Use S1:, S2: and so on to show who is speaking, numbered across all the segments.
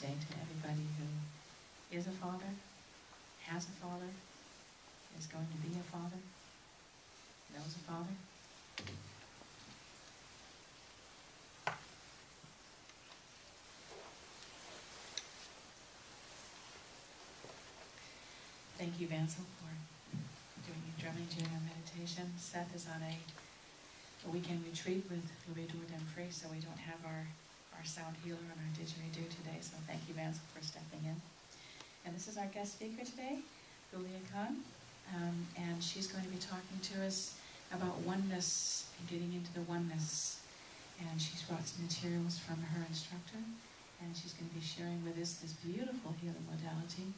S1: Day to everybody who is a father, has a father, is going to be a father, knows a father. Thank you, Vansel, for doing your drumming during our meditation. Seth is on a weekend retreat with Louis Dourdem-Free, so we don't have our sound healer and our didgeridoo today, so thank you, Vansel, for stepping in. And this is our guest speaker today, Gayane Kulikyan, and she's going to be talking to us about oneness and getting into the oneness. And she's brought some materials from her instructor, and she's going to be sharing with us this beautiful healing modality,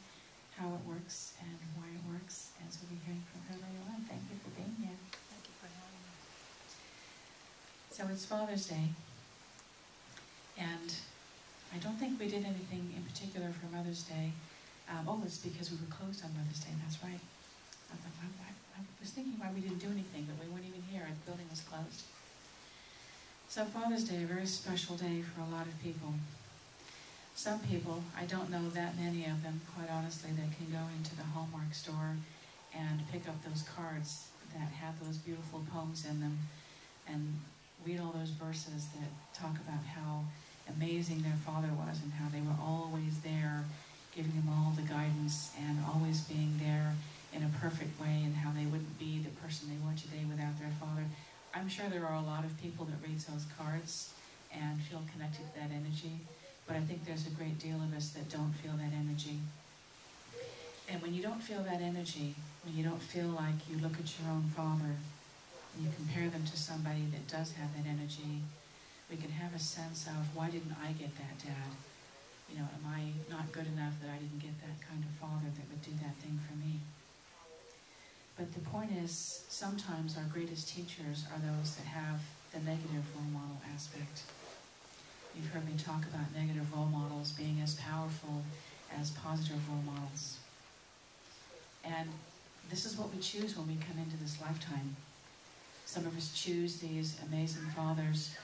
S1: how it works and why it works, and so we'll be hearing from her later on. Thank you for being here.
S2: Thank you for having me.
S1: So it's Father's Day, and I don't think we did anything in particular for Mother's Day. It's because we were closed on Mother's Day, that's right. I was thinking why we didn't do anything, but we weren't even here, the building was closed. So Father's Day, a very special day for a lot of people. Some people, I don't know that many of them, quite honestly, that can go into the Hallmark store and pick up those cards that have those beautiful poems in them and read all those verses that talk about how amazing their father was and how they were always there, giving them all the guidance and always being there in a perfect way, and how they wouldn't be the person they were today without their father. I'm sure there are a lot of people that read those cards and feel connected to that energy. But I think there's a great deal of us that don't feel that energy. And when you don't feel that energy, when you don't feel like you look at your own father and you compare them to somebody that does have that energy, we can have a sense of, why didn't I get that, Dad? You know, am I not good enough that I didn't get that kind of father that would do that thing for me? But the point is, sometimes our greatest teachers are those that have the negative role model aspect. You've heard me talk about negative role models being as powerful as positive role models. And this is what we choose when we come into this lifetime. Some of us choose these amazing fathers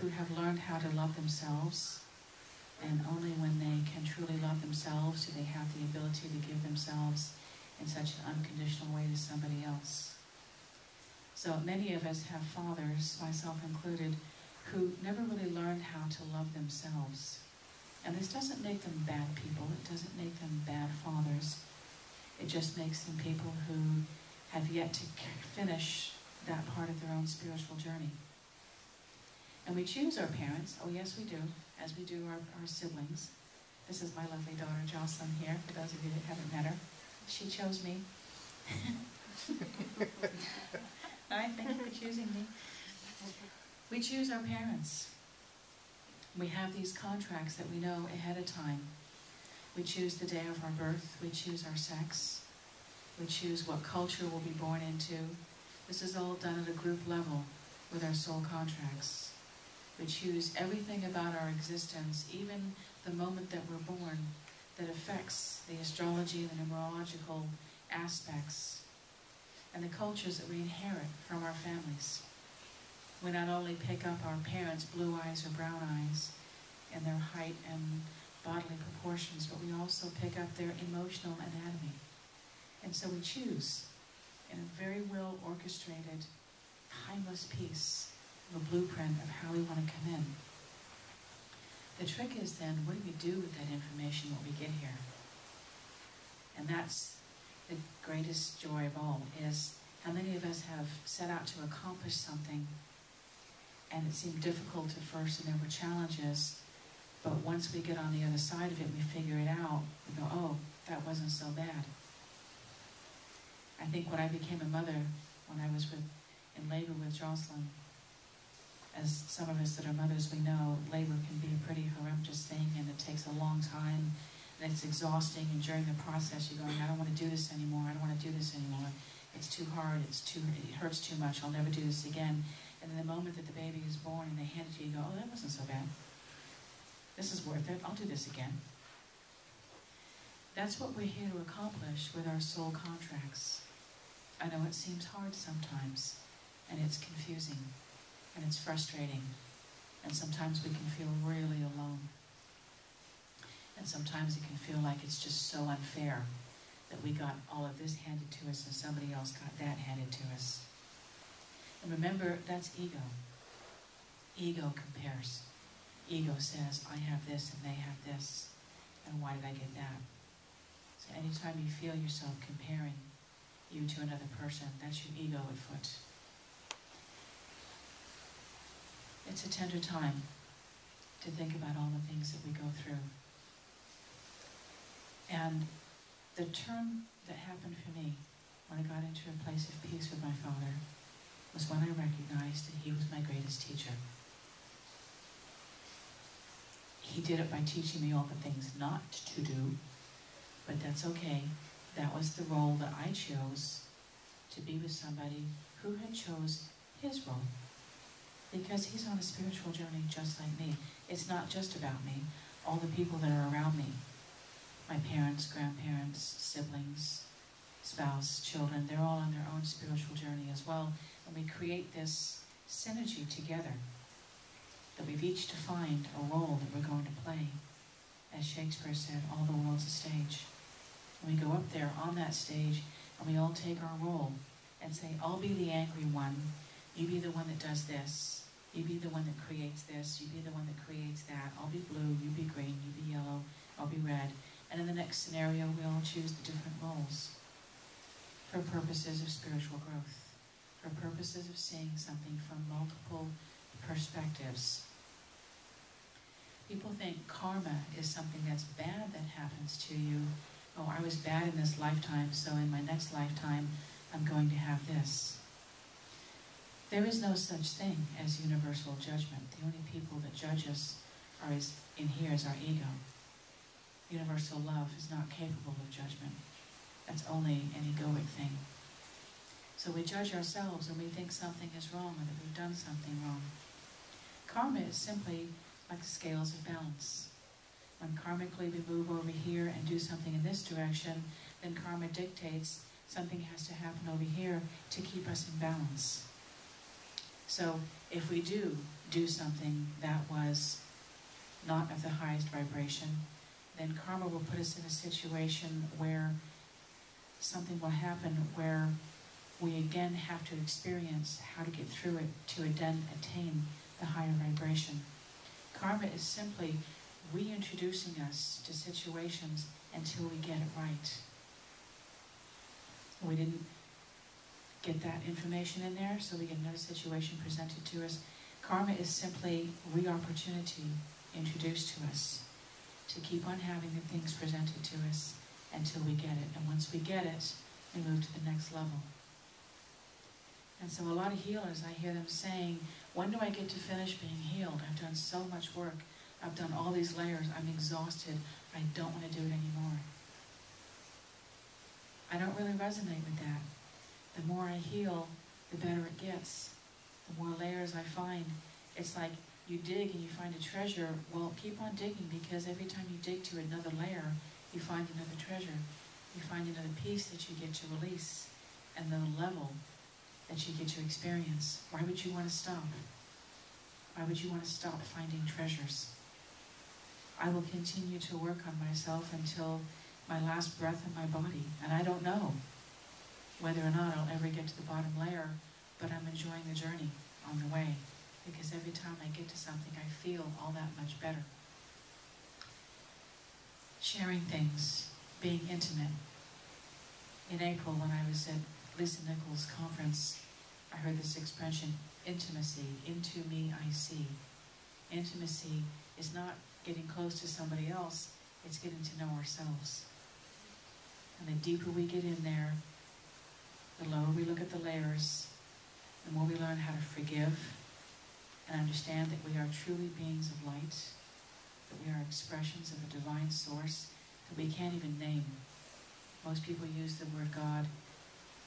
S1: who have learned how to love themselves, and only when they can truly love themselves do they have the ability to give themselves in such an unconditional way to somebody else. So many of us have fathers, myself included, who never really learned how to love themselves. And this doesn't make them bad people, it doesn't make them bad fathers. It just makes them people who have yet to finish that part of their own spiritual journey. And we choose our parents, oh yes we do, as we do our siblings. This is my lovely daughter Jocelyn here, for those of you that haven't met her. She chose me. I thank you for choosing me. We choose our parents. We have these contracts that we know ahead of time. We choose the day of our birth. We choose our sex. We choose what culture we'll be born into. This is all done at a group level with our soul contracts. We choose everything about our existence, even the moment that we're born, that affects the astrology and the numerological aspects and the cultures that we inherit from our families. We not only pick up our parents' blue eyes or brown eyes and their height and bodily proportions, but we also pick up their emotional anatomy. And so we choose, in a very well orchestrated, timeless piece, of a blueprint of how we want to come in. The trick is then, what do we do with that information when we get here? And that's the greatest joy of all, is how many of us have set out to accomplish something and it seemed difficult at first and there were challenges, but once we get on the other side of it, we figure it out, we go, oh, that wasn't so bad. I think when I became a mother, when I was in labor with Jocelyn, as some of us that are mothers, we know labor can be a pretty horrendous thing and it takes a long time and it's exhausting, and during the process you're going, I don't want to do this anymore, I don't want to do this anymore. It's too hard, it hurts too much, I'll never do this again. And then the moment that the baby is born and they hand it to you, you go, oh, that wasn't so bad. This is worth it, I'll do this again. That's what we're here to accomplish with our soul contracts. I know it seems hard sometimes, and it's confusing, and it's frustrating, and sometimes we can feel really alone. And sometimes it can feel like it's just so unfair that we got all of this handed to us and somebody else got that handed to us. And remember, that's ego. Ego compares. Ego says, I have this and they have this, and why did I get that? So anytime you feel yourself comparing you to another person, that's your ego at foot. It's a tender time to think about all the things that we go through. And the turn that happened for me when I got into a place of peace with my Father was when I recognized that He was my greatest teacher. He did it by teaching me all the things not to do, but that's okay. That was the role that I chose, to be with somebody who had chose his role. Because he's on a spiritual journey just like me. It's not just about me. All the people that are around me, my parents, grandparents, siblings, spouse, children, they're all on their own spiritual journey as well. And we create this synergy together, that we've each defined a role that we're going to play. As Shakespeare said, all the world's a stage. And we go up there on that stage, and we all take our role and say, I'll be the angry one, you be the one that does this, you be the one that creates this, you be the one that creates that, I'll be blue, you be green, you be yellow, I'll be red. And in the next scenario, we all choose the different roles for purposes of spiritual growth, for purposes of seeing something from multiple perspectives. People think karma is something that's bad that happens to you. Oh, I was bad in this lifetime, so in my next lifetime, I'm going to have this. There is no such thing as universal judgment. The only people that judge us in here is our ego. Universal love is not capable of judgment. That's only an egoic thing. So we judge ourselves when we think something is wrong or that we've done something wrong. Karma is simply like the scales of balance. When karmically we move over here and do something in this direction, then karma dictates something has to happen over here to keep us in balance. So if we do something that was not of the highest vibration, then karma will put us in a situation where something will happen where we again have to experience how to get through it to again attain the higher vibration. Karma is simply reintroducing us to situations until we get it right. We didn't get that information in there, so we get another situation presented to us. Karma is simply re-opportunity introduced to us to keep on having the things presented to us until we get it. And once we get it, we move to the next level. And so a lot of healers, I hear them saying, when do I get to finish being healed? I've done so much work. I've done all these layers. I'm exhausted. I don't want to do it anymore. I don't really resonate with that. The more I heal, the better it gets. The more layers I find. It's like you dig and you find a treasure. Well, keep on digging, because every time you dig to another layer, you find another treasure. You find another piece that you get to release, another level that you get to experience. Why would you want to stop? Why would you want to stop finding treasures? I will continue to work on myself until my last breath in my body. And I don't know whether or not I'll ever get to the bottom layer, but I'm enjoying the journey on the way, because every time I get to something, I feel all that much better. Sharing things, being intimate. In April, when I was at Lisa Nichols' conference, I heard this expression, intimacy. Into me I see. Intimacy is not getting close to somebody else, it's getting to know ourselves. And the deeper we get in there, the lower we look at the layers, the more we learn how to forgive and understand that we are truly beings of light, that we are expressions of a divine source that we can't even name. Most people use the word God.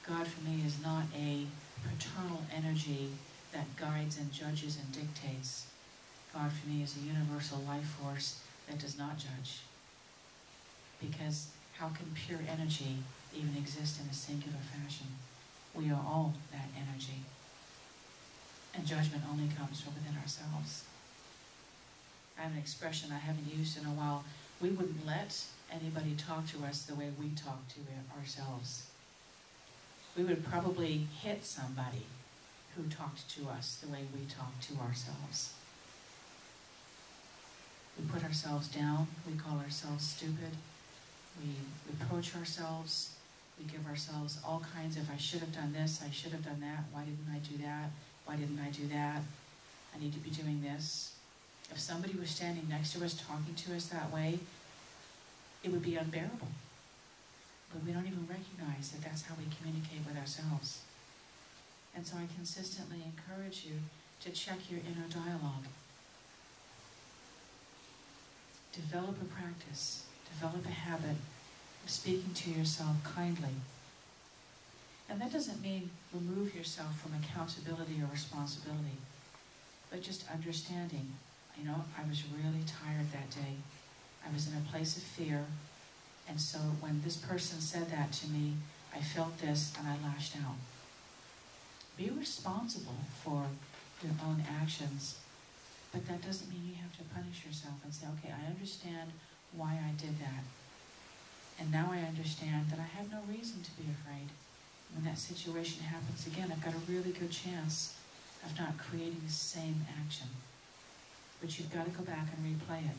S1: God for me is not a paternal energy that guides and judges and dictates. God for me is a universal life force that does not judge. Because how can pure energy even exist in a singular fashion? We are all that energy. And judgment only comes from within ourselves. I have an expression I haven't used in a while. we wouldn't let anybody talk to us the way we talk to ourselves. We would probably hit somebody who talked to us the way we talk to ourselves. We put ourselves down, we call ourselves stupid, we reproach ourselves, we give ourselves all kinds of, I should have done this, I should have done that, why didn't I do that, why didn't I do that, I need to be doing this. If somebody was standing next to us talking to us that way, it would be unbearable. But we don't even recognize that that's how we communicate with ourselves. And so I consistently encourage you to check your inner dialogue. Develop a practice, develop a habit of speaking to yourself kindly. And that doesn't mean remove yourself from accountability or responsibility, but just understanding, you know, I was really tired that day. I was in a place of fear, and so when this person said that to me, I felt this and I lashed out. Be responsible for your own actions, but that doesn't mean you have to punish yourself and say, okay, I understand why I did that. And now I understand that I have no reason to be afraid. When that situation happens again, I've got a really good chance of not creating the same action. But you've got to go back and replay it.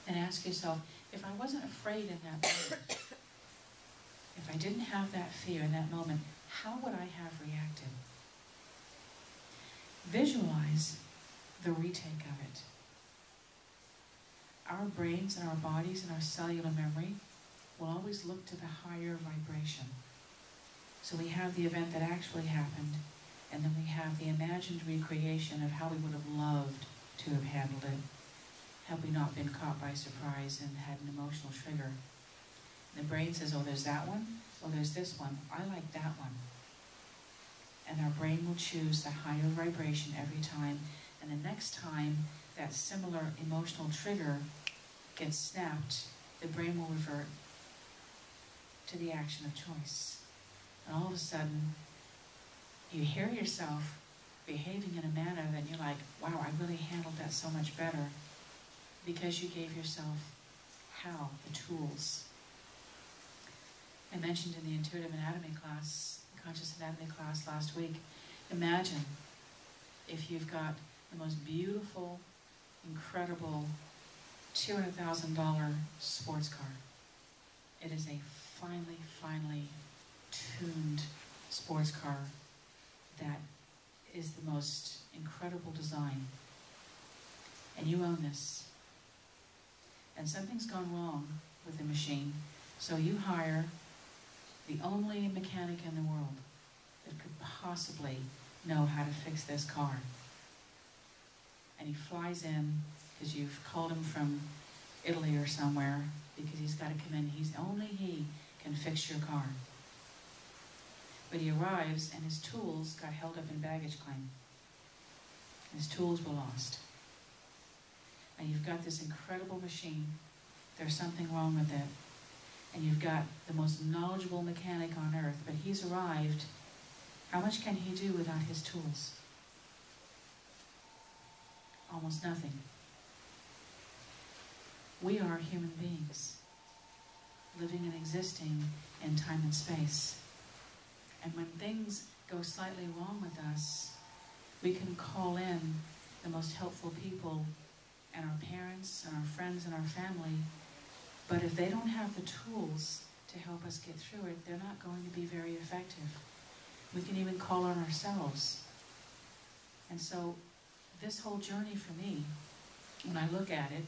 S1: And ask yourself, if I wasn't afraid in that moment, if I didn't have that fear in that moment, how would I have reacted? Visualize the retake of it. Our brains and our bodies and our cellular memory will always look to the higher vibration. So we have the event that actually happened, and then we have the imagined recreation of how we would have loved to have handled it had we not been caught by surprise and had an emotional trigger. And the brain says, oh, there's that one, oh, there's this one, I like that one. And our brain will choose the higher vibration every time, and the next time that similar emotional trigger gets snapped, the brain will revert to the action of choice. And all of a sudden, you hear yourself behaving in a manner that you're like, wow, I really handled that so much better, because you gave yourself the tools. I mentioned in the intuitive anatomy class, conscious anatomy class last week, imagine if you've got the most beautiful, incredible $200,000 sports car. It is a finely tuned sports car that is the most incredible design. And you own this. And something's gone wrong with the machine, so you hire the only mechanic in the world that could possibly know how to fix this car. And he flies in, because you've called him from Italy or somewhere, because he's got to come in. Only he can fix your car. But he arrives, and his tools got held up in baggage claim. His tools were lost. And you've got this incredible machine. There's something wrong with it. And you've got the most knowledgeable mechanic on earth, but he's arrived. How much can he do without his tools? Almost nothing. We are human beings, living and existing in time and space. And when things go slightly wrong with us, we can call in the most helpful people, and our parents and our friends and our family, but if they don't have the tools to help us get through it, they're not going to be very effective. We can even call on ourselves. And so this whole journey for me, when I look at it,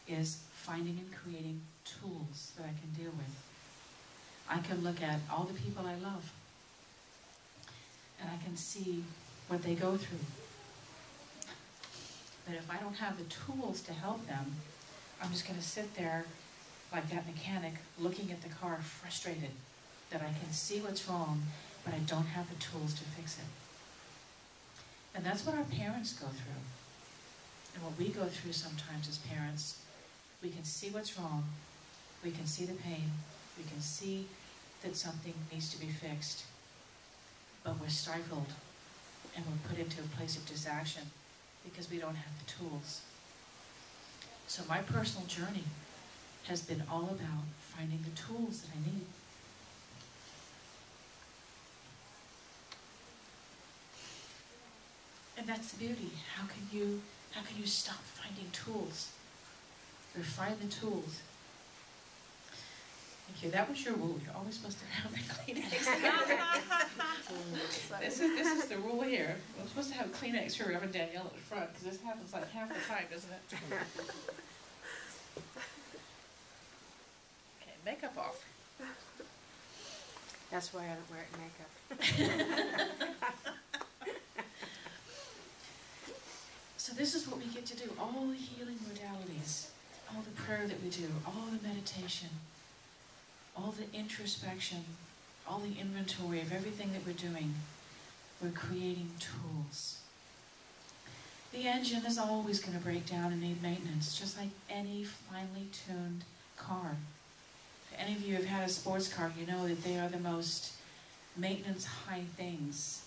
S1: is finding and creating tools that I can deal with. I can look at all the people I love, and I can see what they go through. But if I don't have the tools to help them, I'm just going to sit there like that mechanic looking at the car frustrated that I can see what's wrong, but I don't have the tools to fix it. And that's what our parents go through. And what we go through sometimes as parents, we can see what's wrong, we can see the pain, we can see that something needs to be fixed, but we're stifled and we're put into a place of disaction because we don't have the tools. So my personal journey has been all about finding the tools that I need. And that's the beauty. How can you stop finding tools? Or find the tools. Thank you. That was your rule. You're always supposed to have the Kleenex. This is the rule here. We're supposed to have Kleenex for Reverend Danielle at the front, because this happens like half the time, doesn't it? Okay, makeup off.
S2: That's why I don't wear makeup.
S1: So this is what we get to do. All the healing modalities, all the prayer that we do, all the meditation, all the introspection, all the inventory of everything that we're doing, we're creating tools. The engine is always going to break down and need maintenance, just like any finely tuned car. If any of you have had a sports car, you know that they are the most maintenance high things.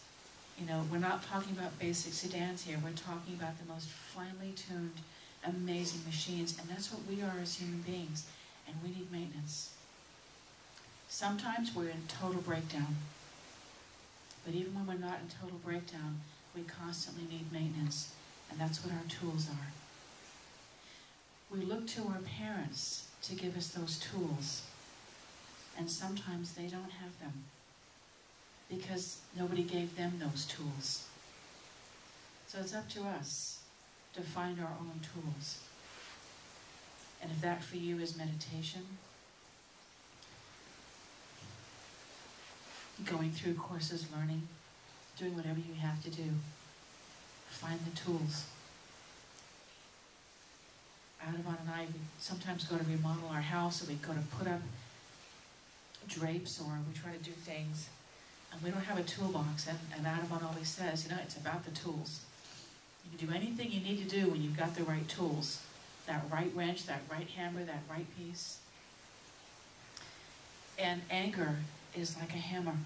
S1: You know, we're not talking about basic sedans here. We're talking about the most finely tuned, amazing machines, and that's what we are as human beings, and we need maintenance. Sometimes we're in total breakdown, but even when we're not in total breakdown, we constantly need maintenance, and that's what our tools are. We look to our parents to give us those tools, and sometimes they don't have them, because nobody gave them those tools. So it's up to us to find our own tools. And if that for you is meditation, going through courses, learning, doing whatever you have to do, find the tools. Audubon and I we sometimes go to remodel our house, or we go to put up drapes, or we try to do things, and we don't have a toolbox, and Audubon always says, you know, it's about the tools. You can do anything you need to do when you've got the right tools. That right wrench, that right hammer, that right piece. And anger is like a hammer.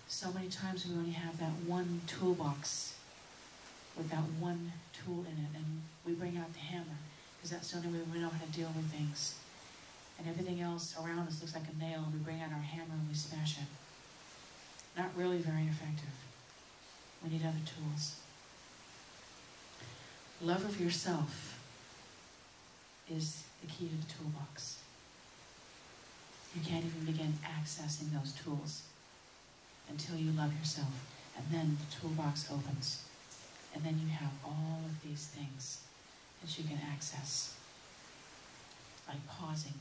S1: So many times we only have that one toolbox with that one tool in it, and we bring out the hammer, because that's the only way we know how to deal with things. And everything else around us looks like a nail, and we bring out our hammer and we smash it. Not really very effective. We need other tools. Love of yourself is the key to the toolbox. You can't even begin accessing those tools until you love yourself. And then the toolbox opens. And then you have all of these things that you can access. Like pausing,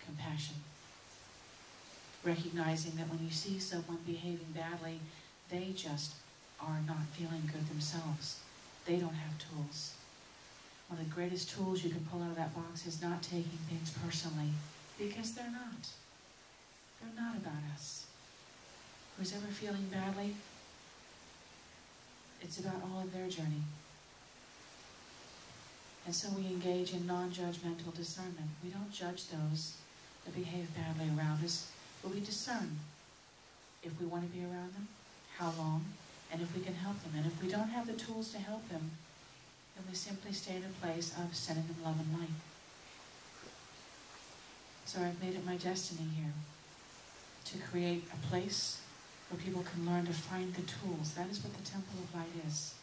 S1: compassion, recognizing that when you see someone behaving badly, they just are not feeling good themselves. They don't have tools. One of the greatest tools you can pull out of that box is not taking things personally, because they're not. They're not about us. Who's ever feeling badly, it's about all of their journey. And so we engage in non-judgmental discernment. We don't judge those that behave badly around us, but we discern if we want to be around them, how long, and if we can help them. And if we don't have the tools to help them, then we simply stay in a place of sending them love and light. So I've made it my destiny here to create a place where people can learn to find the tools. That is what the Temple of Light is.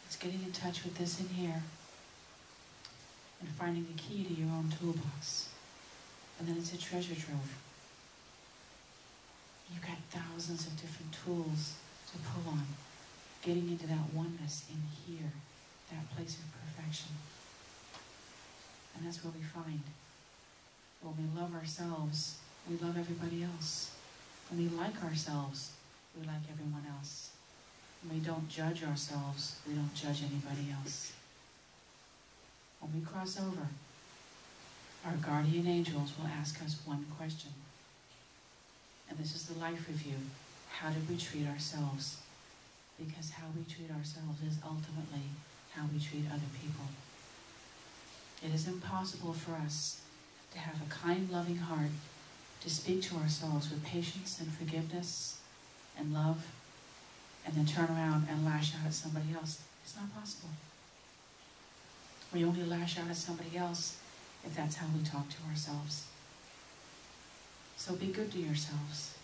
S1: It's getting in touch with this in here and finding the key to your own toolbox. And then it's a treasure trove. You've got thousands of different tools to pull on, getting into that oneness in here, that place of perfection. And that's where we find, when we love ourselves, we love everybody else. When we like ourselves, we like everyone else. When we don't judge ourselves, we don't judge anybody else. When we cross over, our guardian angels will ask us one question. And this is the life review. How did we treat ourselves? Because how we treat ourselves is ultimately how we treat other people. It is impossible for us to have a kind, loving heart, to speak to ourselves with patience and forgiveness and love, and then turn around and lash out at somebody else. It's not possible. We only lash out at somebody else if that's how we talk to ourselves. So be good to yourselves.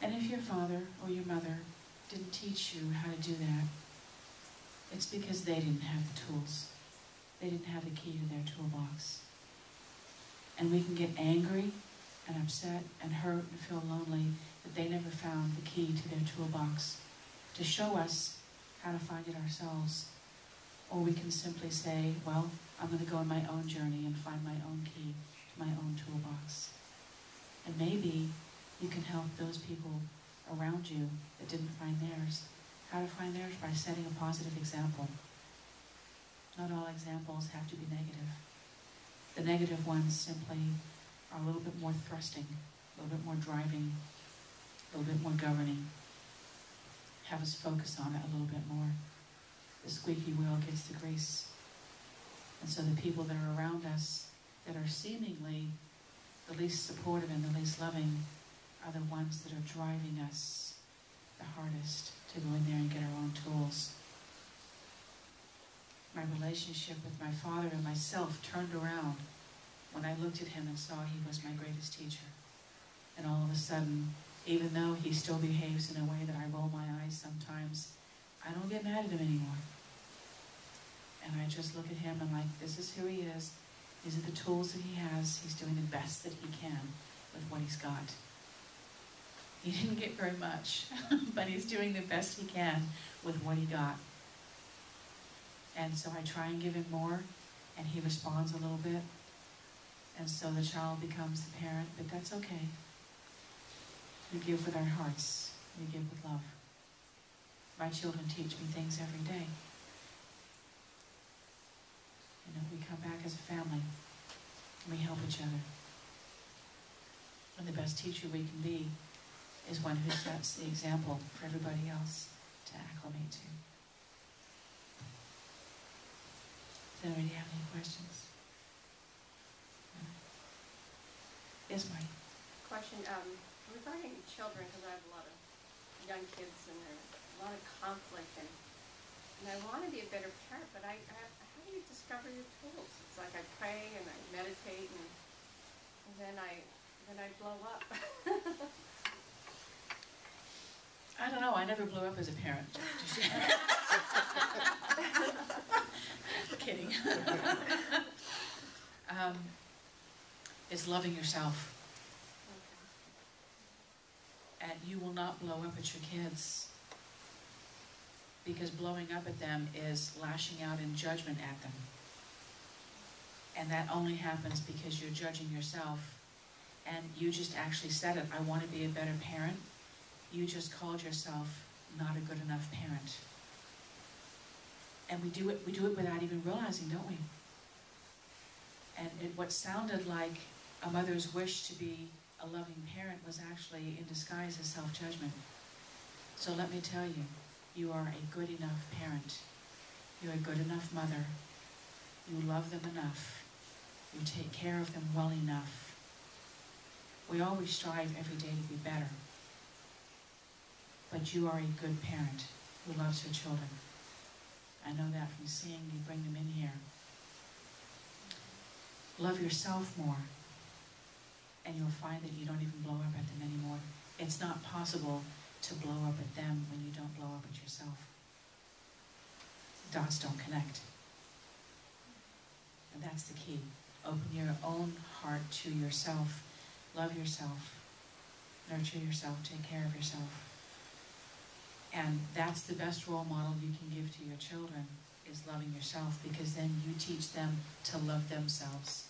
S1: And if your father or your mother didn't teach you how to do that, it's because they didn't have the tools. They didn't have the key to their toolbox. And we can get angry and upset and hurt and feel lonely that they never found the key to their toolbox to show us how to find it ourselves. Or we can simply say, well, I'm going to go on my own journey and find my own key to my own toolbox. And maybe you can help those people around you that didn't find theirs. How to find theirs? By setting a positive example. Not all examples have to be negative. The negative ones simply are a little bit more thrusting, a little bit more driving, a little bit more governing. Have us focus on it a little bit more. The squeaky wheel gets the grease. And so the people that are around us that are seemingly the least supportive and the least loving are the ones that are driving us the hardest to go in there and get our own tools. My relationship with my father and myself turned around when I looked at him and saw he was my greatest teacher. And all of a sudden, even though he still behaves in a way that I roll my eyes sometimes, I don't get mad at him anymore. And I just look at him and like, this is who he is. These are the tools that he has. He's doing the best that he can with what he's got. He didn't get very much, but he's doing the best he can with what he got. And so I try and give him more, and he responds a little bit. And so the child becomes the parent, but that's okay. We give with our hearts. We give with love. My children teach me things every day. You know, we come back as a family, and we help each other. And the best teacher we can be is one who sets the example for everybody else to acclimate to. Does anybody have any questions? Yes, Marty?
S2: Question, regarding children, because I have a lot of young kids and there's a lot of conflict, and I want to be a better parent, but how do you discover your tools? It's like I pray and I meditate and then I blow up.
S1: I don't know. I never blew up as a parent. Kidding. It's loving yourself. And you will not blow up at your kids, because blowing up at them is lashing out in judgment at them. And that only happens because you're judging yourself. And you just actually said it. I want to be a better parent. You just called yourself not a good enough parent. And we do it without even realizing, don't we? And what sounded like a mother's wish to be a loving parent was actually in disguise as self-judgment. So let me tell you, you are a good enough parent. You're a good enough mother. You love them enough. You take care of them well enough. We always strive every day to be better. But you are a good parent who loves her children. I know that from seeing you bring them in here. Love yourself more, and you'll find that you don't even blow up at them anymore. It's not possible to blow up at them when you don't blow up at yourself. Dots don't connect. And that's the key. Open your own heart to yourself. Love yourself. Nurture yourself. Take care of yourself. And that's the best role model you can give to your children, is loving yourself, because then you teach them to love themselves.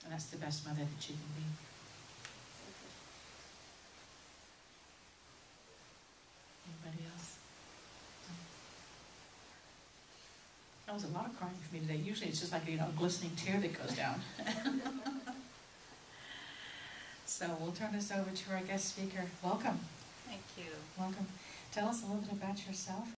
S1: And that's the best mother that you can be. Anybody else? That was a lot of crying for me today. Usually it's just like, a glistening tear that goes down. So we'll turn this over to our guest speaker. Welcome.
S3: Thank you.
S1: Welcome. Tell us a little bit about yourself.